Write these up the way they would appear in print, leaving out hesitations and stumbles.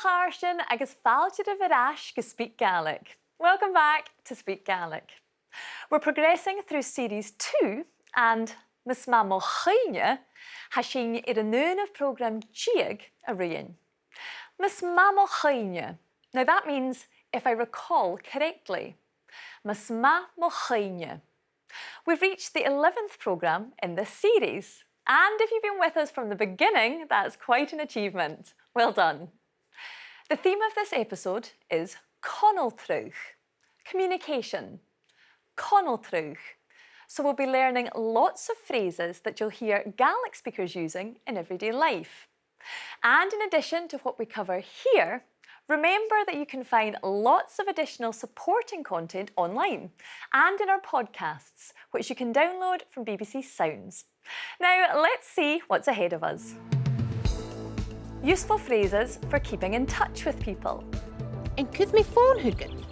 Leabhraichean agus fáilte a bhreis go Speak Gaelic. Welcome back to Speak Gaelic. We're progressing through Series 2 and Miss MacIlleathain has seen in a noon of programme Ghearmailt. Miss MacIlleathain. Now that means, if I recall correctly, Miss MacIlleathain. We've reached the 11th programme in this series, and if you've been with us from the beginning, that's quite an achievement. Well done. The theme of this episode is Conaltrúch, communication. Conaltrúch. So we'll be learning lots of phrases that you'll hear Gaelic speakers using in everyday life. And in addition to what we cover here, remember that you can find lots of additional supporting content online and in our podcasts, which you can download from BBC Sounds. Now, let's see what's ahead of us. Useful phrases for keeping in touch with people. En could me phone hooken?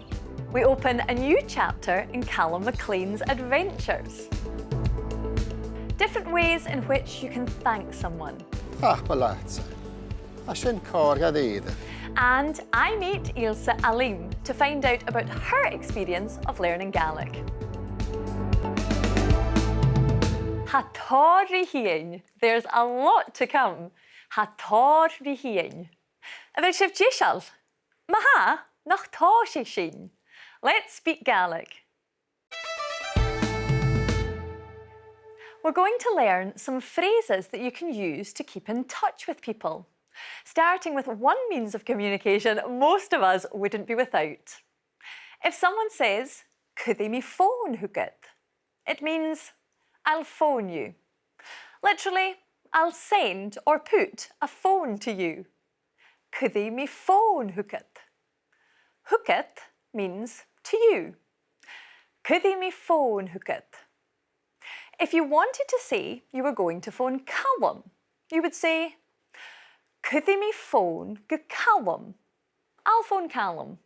We open a new chapter in Calum Maclean's adventures. Different ways in which you can thank someone. Palazzo. Ashen Gàidhlig. And I meet Ilse Alim to find out about her experience of learning Gaelic. h-ath. There's a lot to come. h-ath. Bhfuil sibh díseal? Maha nach tá sé sin. Let's speak Gaelic. We're going to learn some phrases that you can use to keep in touch with people. Starting with one means of communication most of us wouldn't be without. If someone says, could they me phone hooket? It means, I'll phone you. Literally, I'll send or put a phone to you. Could they me phone hooket? Hooket means to you. Could they me phone hooket? If you wanted to say you were going to phone Calum, you would say, could they me phone go Calum? I'll phone Calum.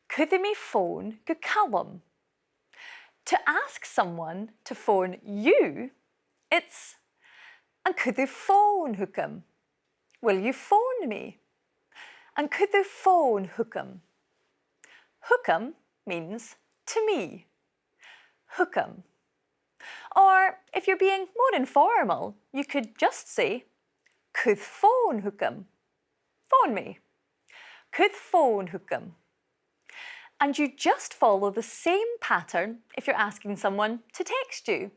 Could they me phone go Calum? To ask someone to phone you, it's, and could they phone hookem? Will you phone me? And could they phone hookem? Hookem means to me. Hookem. Or if you're being more informal, you could just say, could phone hookem? Phone me. Could phone hookem? And you just follow the same pattern if you're asking someone to text you,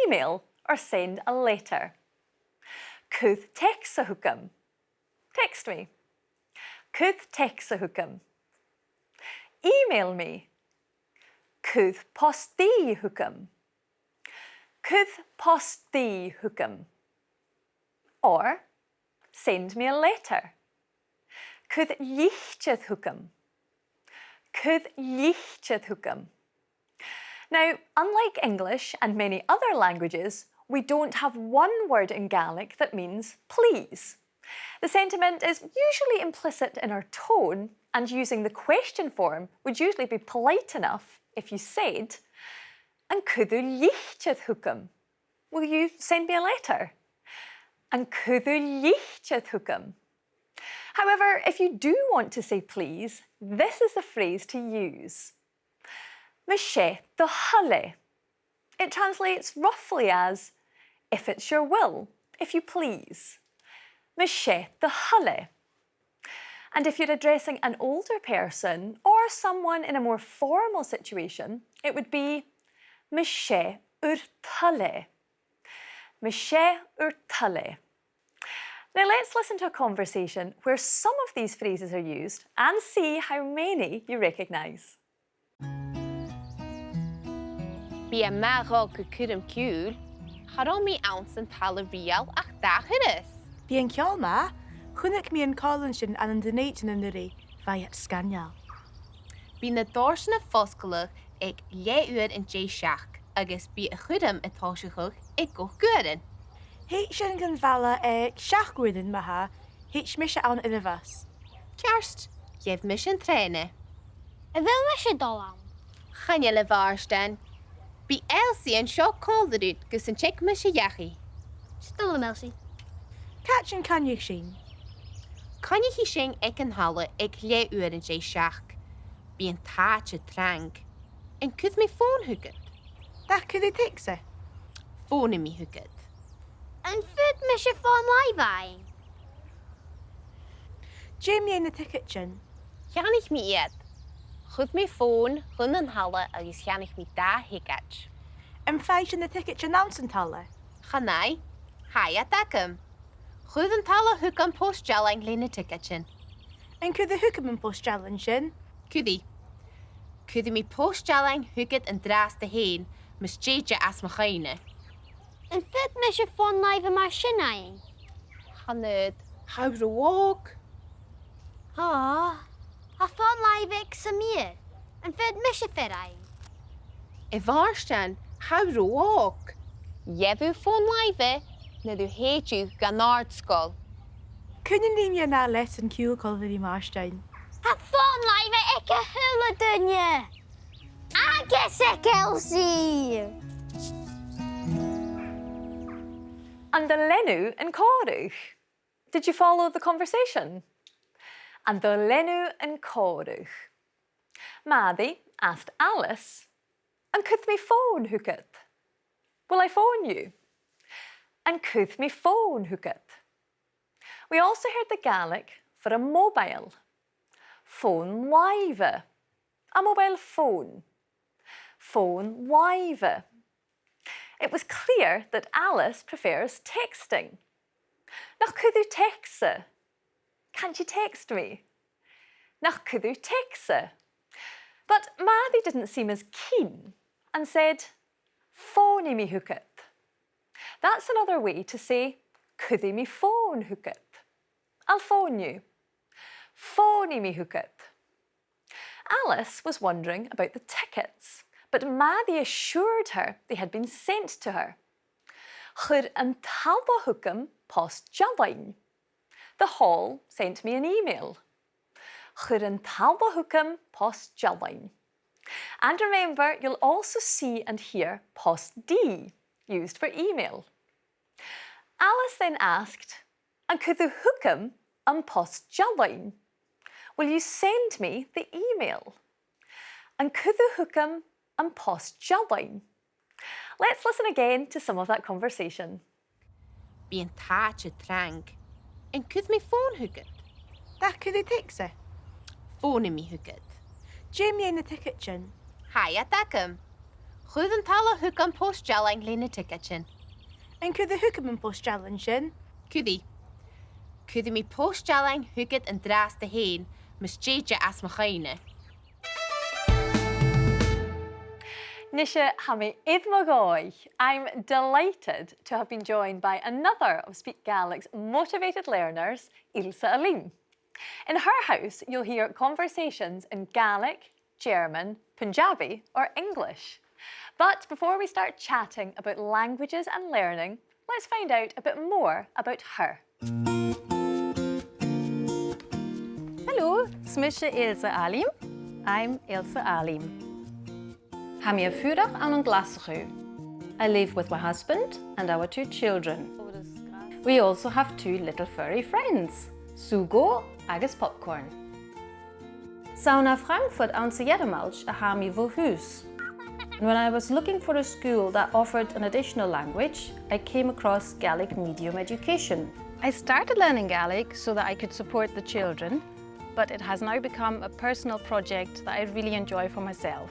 email, or send a letter. Could text a hookem? Text me. Could text a hookem? Email me. Could postí hookem? Could postí hookem? Or send me a letter. Could h-ath hookem? Could h-ath hookem? Now, unlike English and many other languages, we don't have one word in Gaelic that means please. The sentiment is usually implicit in our tone, and using the question form would usually be polite enough if you said, and could you h-ath hookem? Will you send me a letter? And could you h-ath hookem? However, if you do want to say please, this is the phrase to use. h-ath. It translates roughly as, if it's your will, if you please. h-ath. And if you're addressing an older person or someone in a more formal situation, it would be h-ath. h-ath. Now let's listen to a conversation where some of these phrases are used and see how many you recognise. Bí a mará go cúdam ciúil, chará mí ounce an tala rial ach dachudas. Bí an ceol ma, chunnach mí an cálan sin an donéit na nuí bhaid scaneal. Bí na dórsna foscailach ag léúad an dé seach, agus bí a chudam atá seach ag go gúdan. Héit sin gan bhela ag seachgúdan maha, héit mis an inivas. Cearst, gheibh mis an tréine. A bhfuil me sé dul am. Channe le bhairstein. Bí Elsie an seo cóileadút gus an teic me sé dheachaí. Still am Elsie. Catch an canneach sin. Can je hier zijn ik en halle ik le uur in je schak. Be een taartje drank. En kunt me phone hooket. That could it take se? Phone me hooket. En fyd mis je van Leibhreichean? Jamie in the ticket chin. Gaan ik me eet. Goed me phone, hun en halle, als gaan ik me daar hikatch. And fight in the ticket chin announcing talle. Ganai, haya takum. Goed en talle hook aan postjalling lene ticketchen. And could the hookerman post challenge in? Kudie. Kudie me postjalling hooket en draas de heen, mis jeetje as machine. En fyd mis je van Leibhreichean? Hanud, how to walk. Ha van Leibhreichean meer. En fyd mis je fyd Evarstan, how to walk. Jevu von live, na du heet you Ghearmailt. Kunnen die me na les in cool color die Marstein? Ha van Leibhreichean hula dunje. Agus ik Ilse. And the lenu and códach. Did you follow the conversation? And the lenu and códach. Maddie asked Alice, and could me phone hooket? Will I phone you? And could me phone hooket? We also heard the Gaelic for a mobile. Phone live. A mobile phone. Phone live. It was clear that Alice prefers texting. Nach could you text? Can't you text me? Nach could you text? But Maddie didn't seem as keen and said, phone me hooket. That's another way to say, could me phone hooket? I'll phone you. Phone me hooket. Alice was wondering about the tickets, but Maddie assured her they had been sent to her. Chur an talba hookem post jalline. The hall sent me an email. Chur an talba hookem post jalline. And remember, you'll also see and hear post D, used for email. Alice then asked, and could the hookem an post jalline? Will you send me the email? And could the hookem an post jalline? Let's listen again to some of that conversation. Be een taartje drank. En kunt me phone hooket. That could it take se? Phone me hooket. Jamie in the ticket chin. Haya takum. Goed en talle hook aan postjalling lene ticketchen. And could the hookerman post challenge in? Kudie. Kudie me postjalling hooket en draas de heen, mis jeetje as machine. Nisha Hami Idmagoi. I'm delighted to have been joined by another of Speak Gaelic's motivated learners, Ilse Alim. In her house, you'll hear conversations in Gaelic, German, Punjabi or English. But before we start chatting about languages and learning, let's find out a bit more about her. Hallo, smisje Ilse Alim. I'm Ilse Alim. I'm a furach and glasgow. I live with my husband and our 2 children. We also have 2 little furry friends, Sugo agus Popcorn. Sauna Frankfurt aan Ghearmailt a mi hús. And when I was looking for a school that offered an additional language, I came across Gaelic medium education. I started learning Gaelic so that I could support the children, but it has now become a personal project that I really enjoy for myself.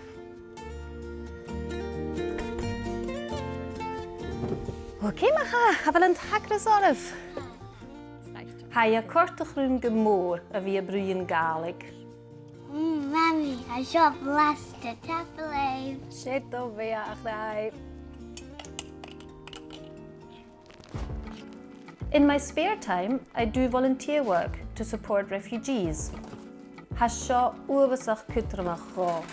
Okay, macha, have a tagras orf. Hai a corta groen gemoor a via bhruidhinn Gaelic. Mami, I shop last the tablet. Shit o via achdai. In my spare time, I do volunteer work to support refugees. Hasha uavasach kutramach go.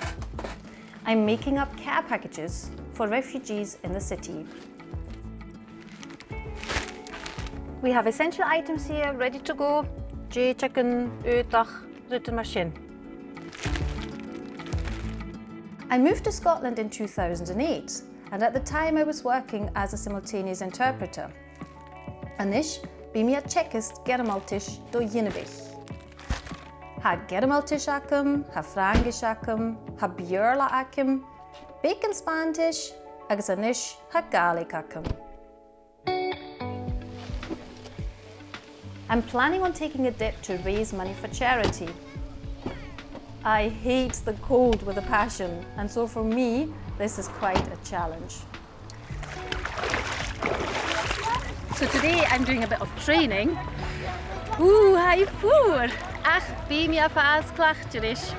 I'm making up care packages for refugees in the city. We have essential items here ready to go. Jay chicken, uitach, rutten machine. I moved to Scotland in 2008, and at the time I was working as a simultaneous interpreter. Anish, bí mi a checkist Ghearmailtish do Ghearmailt. ha Ghearmailt ha Frangish ha Bhearla bacon Spanish, agus anish ha Gaelic I'm planning on taking a dip to raise money for charity. I hate the cold with a passion, and so for me, this is quite a challenge. So today I'm doing a bit of training. Ooh, hi voor! Ach, bí mi af as clachtjerish.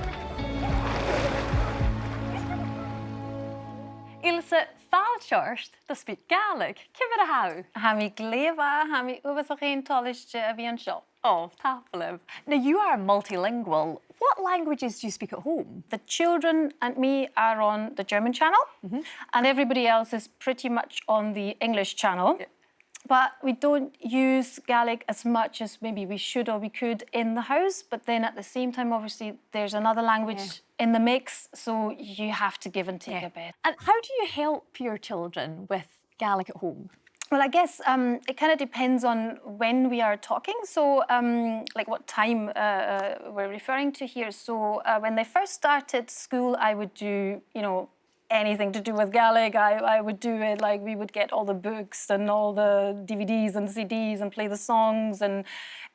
Ilse, fáilseart to speak Gaelic. Cibhar a how? Ha mi gléfa, ha mi uvasachain tolishte a bhí an seo. Oh, tafliv. Now, you are multilingual. What languages do you speak at home? The children and me are on the German channel, and everybody else is pretty much on the English channel. Yeah. But we don't use Gaelic as much as maybe we should or we could in the house. But then at the same time, obviously, there's another language in the mix, so you have to give and take a bit. And how do you help your children with Gaelic at home? Well, I guess it kind of depends on when we are talking. So, like what time we're referring to here. So, when they first started school, I would do, you know, anything to do with Gaelic. I would do it like we would get all the books and all the DVDs and CDs and play the songs and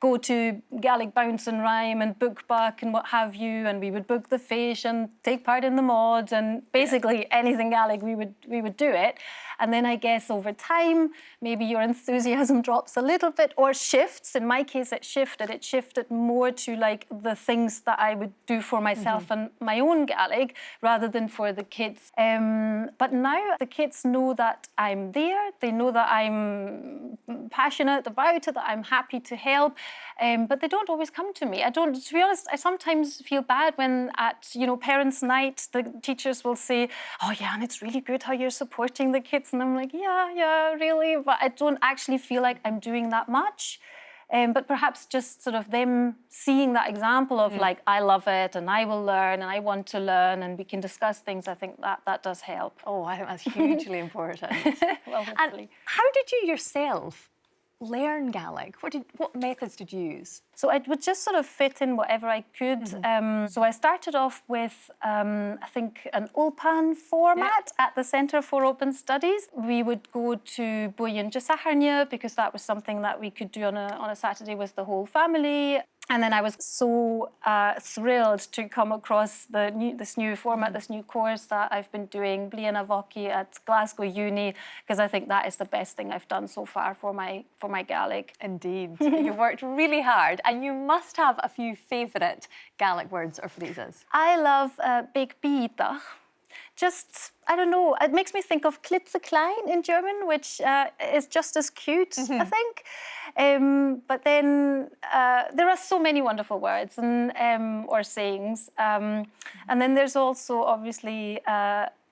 go to Gaelic Bounce and Rhyme and Book Buck and what have you, and we would book the fish and take part in the mods and basically anything Gaelic we would do it. And then I guess over time maybe your enthusiasm drops a little bit or shifts. In my case it shifted more to like the things that I would do for myself and my own Gaelic rather than for the kids. But now the kids know that I'm there, they know that I'm passionate about it, that I'm happy to help. But they don't always come to me. To be honest, I sometimes feel bad when at, you know, parents' night, the teachers will say, oh yeah, and it's really good how you're supporting the kids. And I'm like, yeah, really. But I don't actually feel like I'm doing that much. But perhaps just sort of them seeing that example of like, I love it and I will learn and I want to learn and we can discuss things, I think that does help. Oh, I think that's hugely important. Well, hopefully. And how did you yourself learn Gaelic? What methods did you use? So I would just sort of fit in whatever I could. So I started off with, I think, an Ulpan format at the Centre for Open Studies. We would go to bhruidhinn Jasaharnia because that was something that we could do on a Saturday with the whole family. And then I was so thrilled to come across this new format, this new course that I've been doing, Baile Leabhraichean at Glasgow Uni, because I think that is the best thing I've done so far for my Gaelic. Indeed. You worked really hard and you must have a few favourite Gaelic words or phrases. I love big bhruidhinn. Just, I don't know, it makes me think of klitzeklein in German, which is just as cute, I think. But then there are so many wonderful words and or sayings. And then there's also, obviously,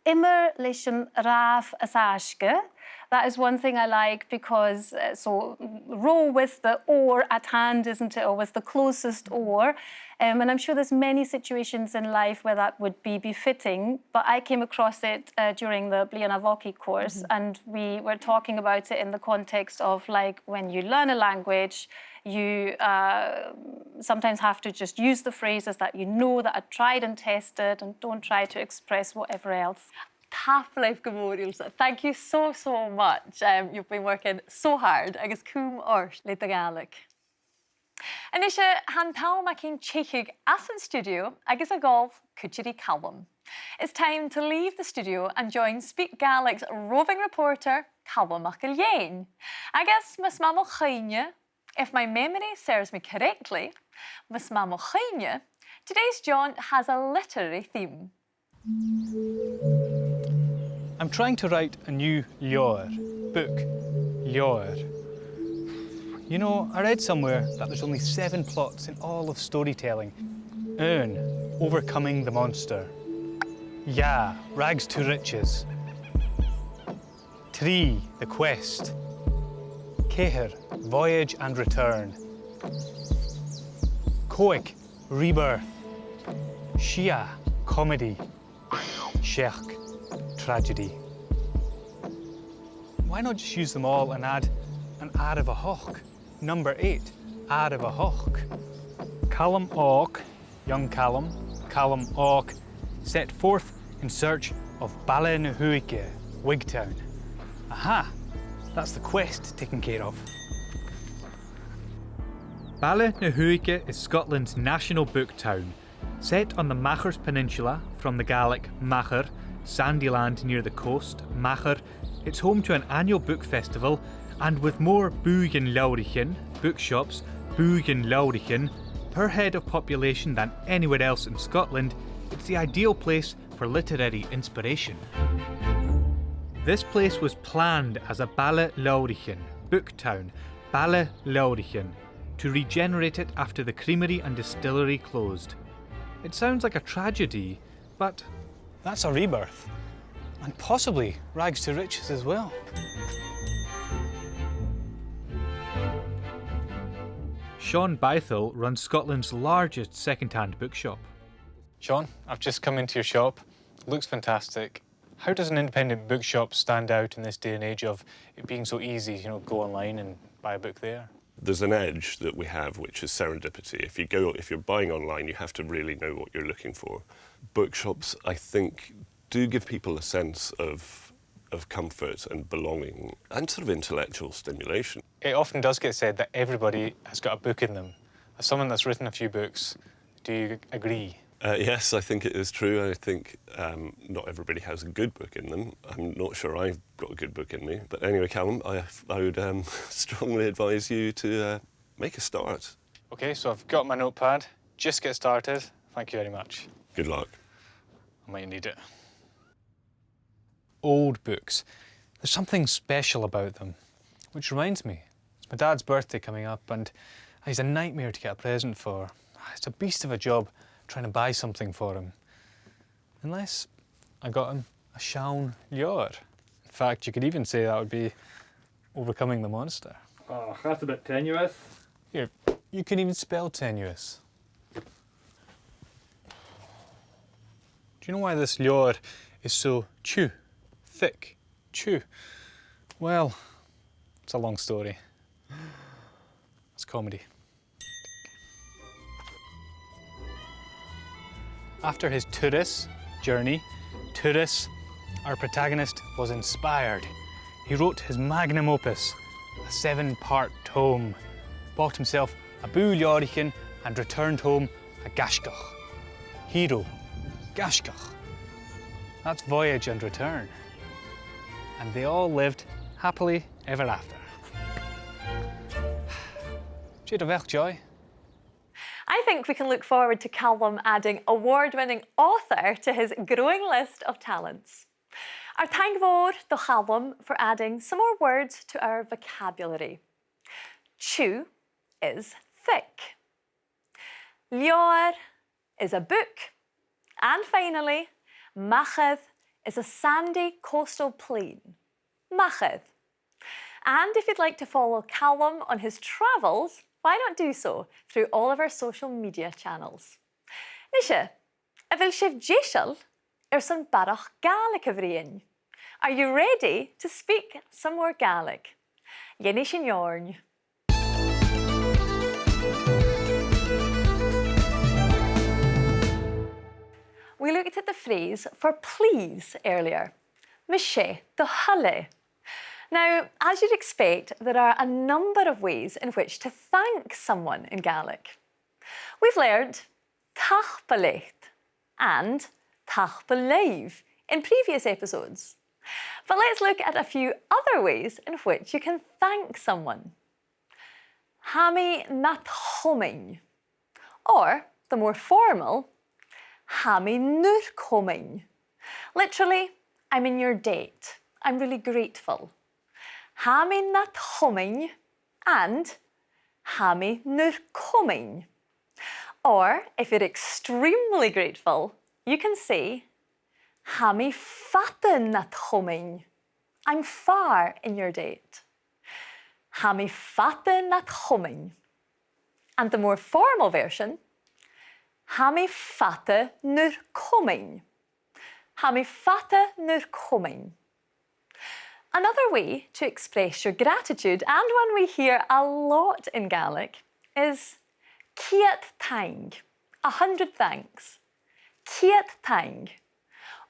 immer lechen raf asaashke. That is one thing I like because, so row with the oar at hand, isn't it? Or with the closest oar. And I'm sure there's many situations in life where that would be befitting, but I came across it during the Baile Leabhraichean course, and we were talking about it in the context of like when you learn a language, you sometimes have to just use the phrases that you know, that are tried and tested, and don't try to express whatever else. Tafliv gomór, Ilse. Thank you so much. You've been working so hard. Agus toirt le Gaelic. And ishe han Calum Maclean cheichig as an studio agus a golf cuchiri Calum. It's time to leave the studio and join Speak Gaelic's roving reporter Calum MacIlleathain. Agus mas MacIlleathain, if my memory serves me correctly, mas MacIlleathain, today's jaunt has a literary theme. I'm trying to write a new leabhar book. Leabhar. You know, I read somewhere that there's only 7 plots in all of storytelling. Earn, overcoming the monster. Ya, rags to riches. Tree, the quest. Ceithir, voyage and return. Coic, rebirth. Shia, comedy. Sheach, tragedy. Why not just use them all and add an Arabh a hoch? Number 8, Arabh a hoch. Calum och young Calum, Calum Och, set forth in search of Baile Leabhraichean, Wigtown. Aha! That's the quest taken care of. Baile Leabhraichean is Scotland's national book town. Set on the Machars Peninsula from the Gaelic Machar, sandy land near the coast, Machar, it's home to an annual book festival, and with more bhruidhinn Leabhraichean, bookshops, bhruidhinn Leabhraichean, per head of population than anywhere else in Scotland, it's the ideal place for literary inspiration. This place was planned as a Baile Leabhraichean, book town, Baile Leabhraichean, to regenerate it after the creamery and distillery closed. It sounds like a tragedy, but that's a rebirth. And possibly rags to riches as well. Sean Bythell runs Scotland's largest second-hand bookshop. Sean, I've just come into your shop. Looks fantastic. How does an independent bookshop stand out in this day and age of it being so easy, go online and buy a book there? There's an edge that we have, which is serendipity. If you're buying online, you have to really know what you're looking for. Bookshops, I think, do give people a sense of comfort and belonging and sort of intellectual stimulation. It often does get said that everybody has got a book in them. As someone that's written a few books, do you agree? Yes, I think it is true. I think not everybody has a good book in them. I'm not sure I've got a good book in me. But anyway, Calum, I would strongly advise you to make a start. OK, so I've got my notepad. Just get started. Thank you very much. Good luck. I might need it. Old books. There's something special about them. Which reminds me, it's my dad's birthday coming up and he's a nightmare to get a present for. It's a beast of a job trying to buy something for him. Unless I got him a Sean Leabhraich. In fact, you could even say that would be overcoming the monster. Oh, that's a bit tenuous. Here, you can even spell tenuous. Do you know why this Leabhraich is so chew? Thick, chew. Well, it's a long story. It's comedy. After his tourist journey, our protagonist was inspired. He wrote his magnum opus, a 7-part tome, bought himself a Baile Leabhraichean and returned home a Gàidhlig. Hero, Gàidhlig. That's voyage and return. And they all lived happily ever after. Cheumannan joy. I think we can look forward to Calum adding award-winning author to his growing list of talents. Our thank to Calum for adding some more words to our vocabulary. Chew is thick. Leabhraich is a book. And finally, h-ath is a sandy coastal plain. h-ath. And if you'd like to follow Calum on his travels, why not do so through all of our social media channels? Nisha, vil sibh díseal san barach Gaelic bhruidhinn. Are you ready to speak some more Gaelic? Dhéanamh sin yarn. We looked at the phrase for please earlier. Mishe tadhal. Now, as you'd expect, there are a number of ways in which to thank someone in Gaelic. We've learned tadhal and tadhal in previous episodes. But let's look at a few other ways in which you can thank someone. Hami nat homing, or the more formal, Hami nur coming. Literally, I'm in your debt. I'm really grateful. Hami nat homing and Hami nur coming. Or, if you're extremely grateful, you can say Hami fatte nat homing. I'm far in your debt. Hami fatte nat homing. And the more formal version, Hami fatte nur coming. Hami fatte nur coming. Another way to express your gratitude, and one we hear a lot in Gaelic, is h-ath. 100 thanks. h-Ath tang.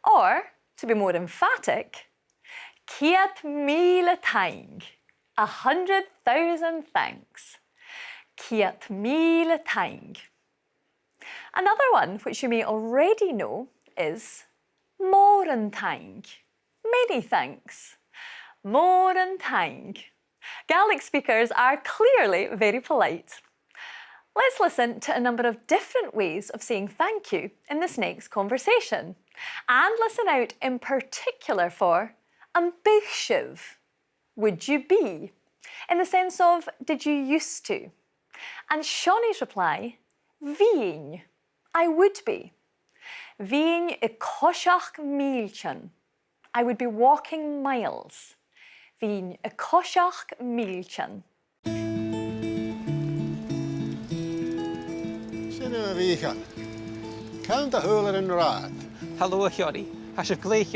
Or, to be more emphatic, h-Alba, 100,000 thanks. h-Alba. Another one which you may already know is moran tang. Many thanks. Moran tang. Gaelic speakers are clearly very polite. Let's listen to a number of different ways of saying thank you in this next conversation. And listen out in particular for ambitiv. Would you be? In the sense of, did you used to? And Shawnee's reply, bhín. I would be. Bhín I coiseach míltean. I would be walking miles. Bhín I coiseach míltean. Sinna bhíchan. Count the hooler in rad. Hallo, Jordi. Has je gleich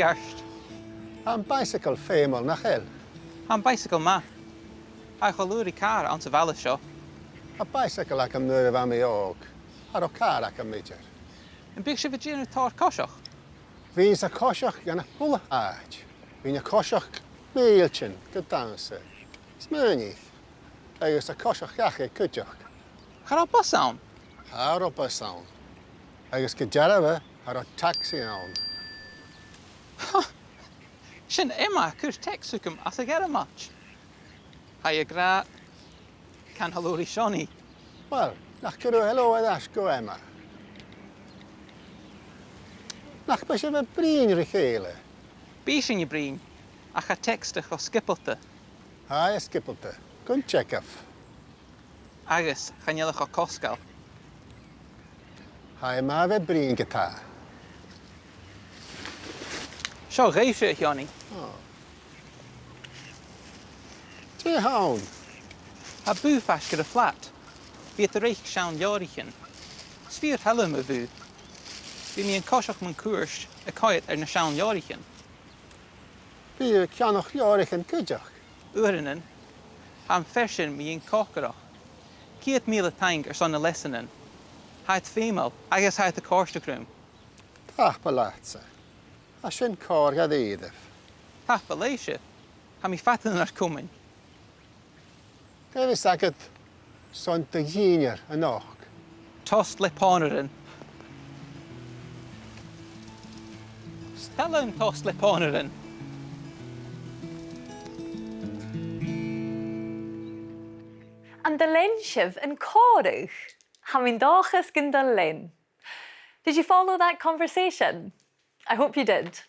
Am bicycle fémal nach hel. An bicycle ma. Ha chalúri car an sa bhela seo. A bicycle ac am nuir am I og. Ar o car ac am midger. An big si virginia tar coiseach. Bhís a coiseach gan a hula áid. Bhín a coiseach míltean go dansa. Smúnich. Agus a coiseach gacha cuideach. Charapa sound. Ar o bus awn. Agus go jarabh ar o taxi awn. Sin Emma cur texucum as a Ghearmailt. Ha je gra can halúri Shawnee. Wel, nach gyrw helo oedd asgo Emma. Nach bys efo brin richéile. Bís in je brin. A cha textach o skipelte. Ha, e skipelte. Gwn checkaf. Agus chanelach o cosgal. Ha, e ma fe brin gyda. Seo geisio, Johnny. Ti hawn. Ha bú fas gyda flat. Bí at reich siawn Leabhraichean. Sfír helum y bú. Bí mi yn cosiach mewn cwrs y coed na siawn Leabhraichean. Bí cianoch Leabhraich yn cydioch. Urennen. Ha fersin mi yn cocarach. Ciat míle tang son y lesanen. Haid female, agus haid y corstacrwm. Tach balatsa. A sy'n corgad eidaf. Tach baleisio. Ha mi fatan ar cwmyn. Gwyf agad son dy gynir yn och. Tost le ponerin. Stella yn tost le ponerin. And the lenshiv and corwch. Hamin dachas gynda len. Did you follow that conversation? I hope you did.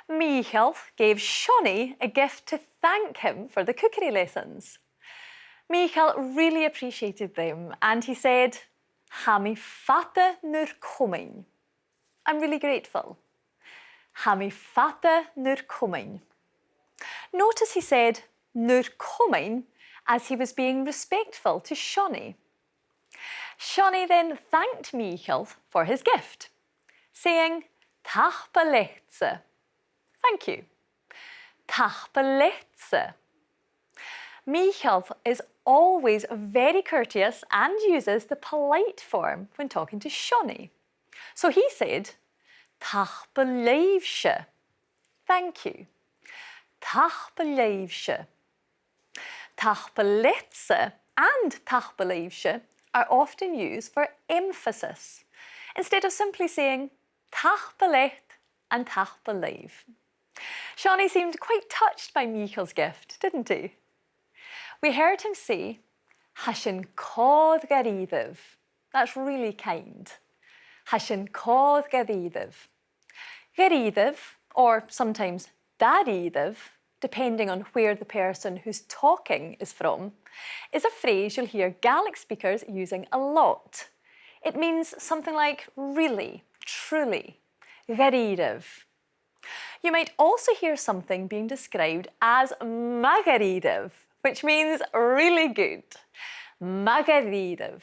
Michael gave Shawnee a gift to thank him for the cookery lessons. Michael really appreciated them and he said, Ha mi fata nur coming. I'm really grateful. Ha mi fata nur coming. Notice he said nur coming as he was being respectful to Shawnee. Shawnee then thanked Michael for his gift, saying, Tach balechtse. Thank you. Tach balechtse. Michael is always very courteous and uses the polite form when talking to Shawnee. So he said, Tach baleibhse. Thank you. Tach baleibhse. Tach balechtse and tach baleibhse are often used for emphasis, instead of simply saying tach balecht and tach baleibh. Shawnee seemed quite touched by Michael's gift, didn't he? We heard him say, Hashin cód Ghearmailt. That's really kind. Hashin cód Ghearmailt. Ghearmailt, or sometimes Daríomh, depending on where the person who's talking is from, is a phrase you'll hear Gaelic speakers using a lot. It means something like really, truly, Ghearmailt. You might also hear something being described as Magaríomh, which means really good. Magaríomh.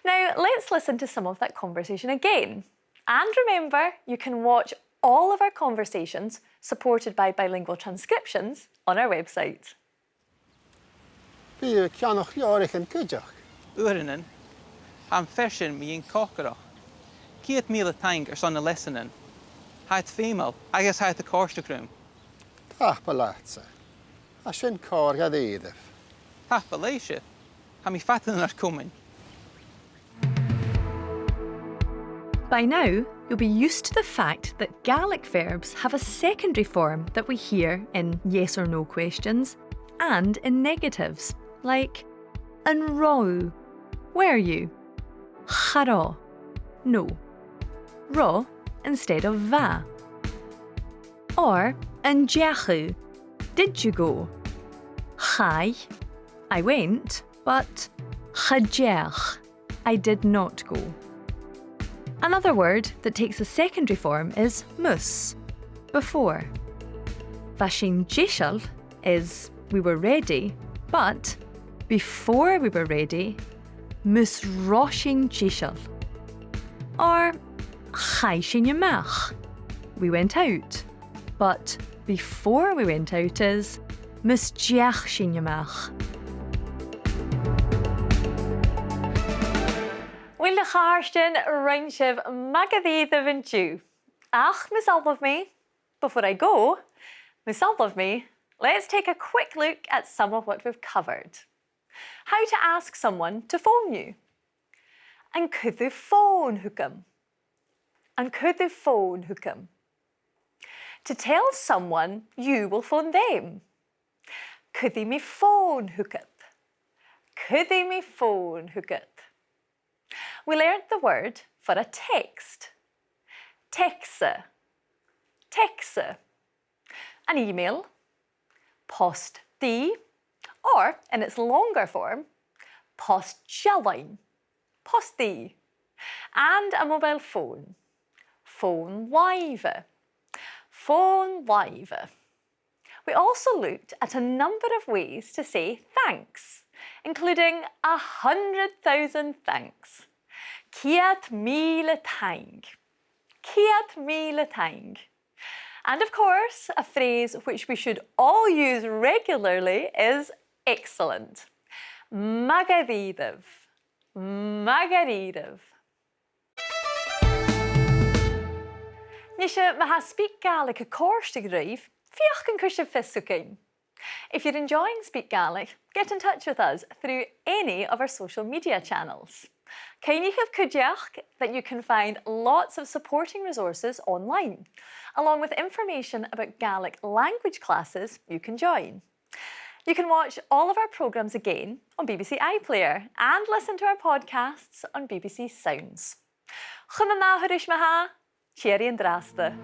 Now let's listen to some of that conversation again. And remember, you can watch all of our conversations supported by bilingual transcriptions on our website. Bí cianoch Leabhraich yn cydioch. Urennen. Am fersin mi yn cochgarach. Ciad míle taing son na lesanan. Haid fémal, agus haid y corstacrwm. Tapa latsa. A sin cor Gàidhlig. Tapa leisio. Ha mi fatan ar cwmyn. By now, you'll be used to the fact that Gaelic verbs have a secondary form that we hear in yes or no questions and in negatives, like an ró, were you? Chará, no. Rá instead of va. Or an deachu, did you go? Chai, I went, but chadeach, I did not go. Another word that takes a secondary form is mus, before. Vashin jishal is we were ready, but before we were ready, mus roshin jishal. Or chaishin yamach, we went out, but before we went out is mus jiachshin yamach. Wil de gaarsten rinship magadiethe vinchu. Ach, Miss of me. Before I go, Miss of me, let's take a quick look at some of what we've covered. How to ask someone to phone you. And could they phone hookum? And could they phone hookum? To tell someone you will phone them. Could they me phone hookup? Could they me phone hookup? We learnt the word for a text. Texe. Texe. An email. Post-di. Or, in its longer form, post-jalline. Post-di. And a mobile phone. Phone live. Phone live. We also looked at a number of ways to say thanks, including 100,000 thanks. Ciad míle taing. Ciad míle taing. And of course, a phrase which we should all use regularly is excellent. Magadiethe. Magadiethe. Nisha ma speak Gaelic a course to grieve, fiach can cushion fisuking. If you're enjoying Speak Gaelic, get in touch with us through any of our social media channels. Cainich of Cúideach that you can find lots of supporting resources online, along with information about Gaelic language classes you can join. You can watch all of our programmes again on BBC iPlayer and listen to our podcasts on BBC Sounds. Cheumannan Cheery and Drasta.